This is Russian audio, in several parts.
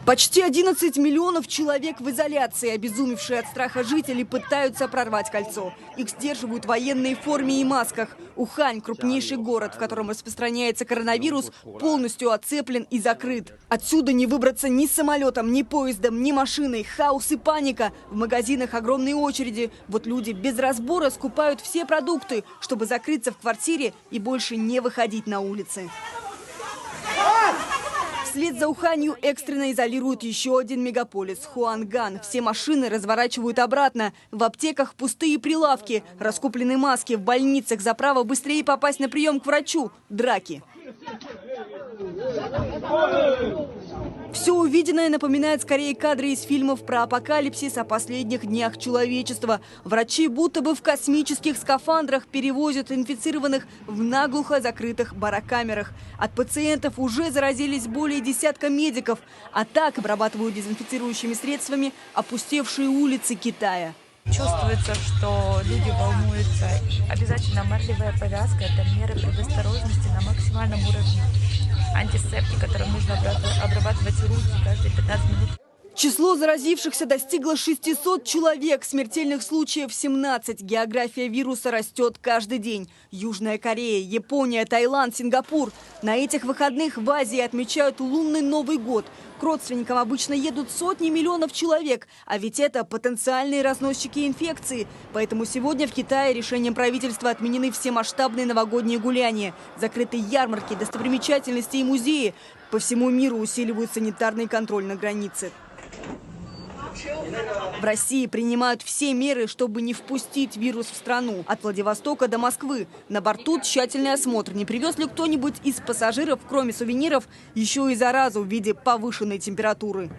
Почти 11 миллионов человек в изоляции. Обезумевшие от страха жители пытаются прорвать кольцо. Их сдерживают военные в форме и масках. Ухань, крупнейший город, в котором распространяется коронавирус, полностью оцеплен и закрыт. Отсюда не выбраться ни самолетом, ни поездом, ни машиной. Хаос и паника. В магазинах огромные очереди. Вот люди без разбора скупают все продукты, чтобы закрыться в квартире и больше не выходить на улицы. Вслед за Уханью экстренно изолируют еще один мегаполис – Хуанган. Все машины разворачивают обратно. В аптеках пустые прилавки, раскуплены маски. В больницах за право быстрее попасть на прием к врачу – драки. Все увиденное напоминает скорее кадры из фильмов про апокалипсис о последних днях человечества. Врачи будто бы в космических скафандрах перевозят инфицированных в наглухо закрытых барокамерах. От пациентов уже заразились более десятка медиков, а так обрабатывают дезинфицирующими средствами опустевшие улицы Китая. Чувствуется, что люди волнуются. Обязательно марлевая повязка – это меры предосторожности на максимальном уровне. Антисептик, которым нужно обрабатывать руки каждые 15 минут. Число заразившихся достигло 600 человек, смертельных случаев 17. География вируса растет каждый день. Южная Корея, Япония, Таиланд, Сингапур. На этих выходных в Азии отмечают лунный Новый год. К родственникам обычно едут сотни миллионов человек, а ведь это потенциальные разносчики инфекции. Поэтому сегодня в Китае решением правительства отменены все масштабные новогодние гуляния. Закрыты ярмарки, достопримечательности и музеи. По всему миру усиливают санитарный контроль на границе. В России принимают все меры, чтобы не впустить вирус в страну. От Владивостока до Москвы. На борту тщательный осмотр. Не привез ли кто-нибудь из пассажиров, кроме сувениров, еще и заразу в виде повышенной температуры?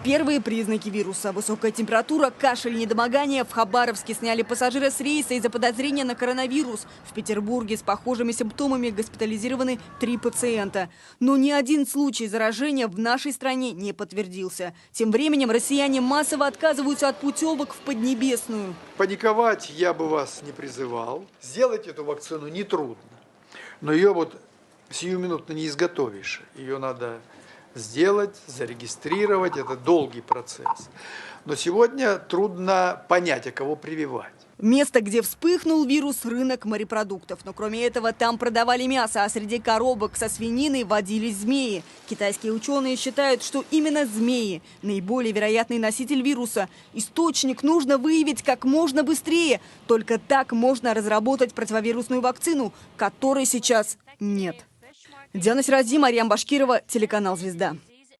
Первые признаки вируса – высокая температура, кашель, недомогание. В Хабаровске сняли пассажира с рейса из-за подозрения на коронавирус. В Петербурге с похожими симптомами госпитализированы 3 пациента. Но ни один случай заражения в нашей стране не подтвердился. Тем временем россияне массово отказываются от путевок в Поднебесную. Паниковать я бы вас не призывал. Сделать эту вакцину нетрудно. Но ее вот сиюминутно не изготовишь. Ее надо сделать, зарегистрировать, это долгий процесс. Но сегодня трудно понять, а кого прививать. Место, где вспыхнул вирус – рынок морепродуктов. Но кроме этого там продавали мясо, а среди коробок со свининой водились змеи. Китайские ученые считают, что именно змеи – наиболее вероятный носитель вируса. Источник нужно выявить как можно быстрее. Только так можно разработать противовирусную вакцину, которой сейчас нет. Диана Сирази, Марьям Башкирова, телеканал «Звезда».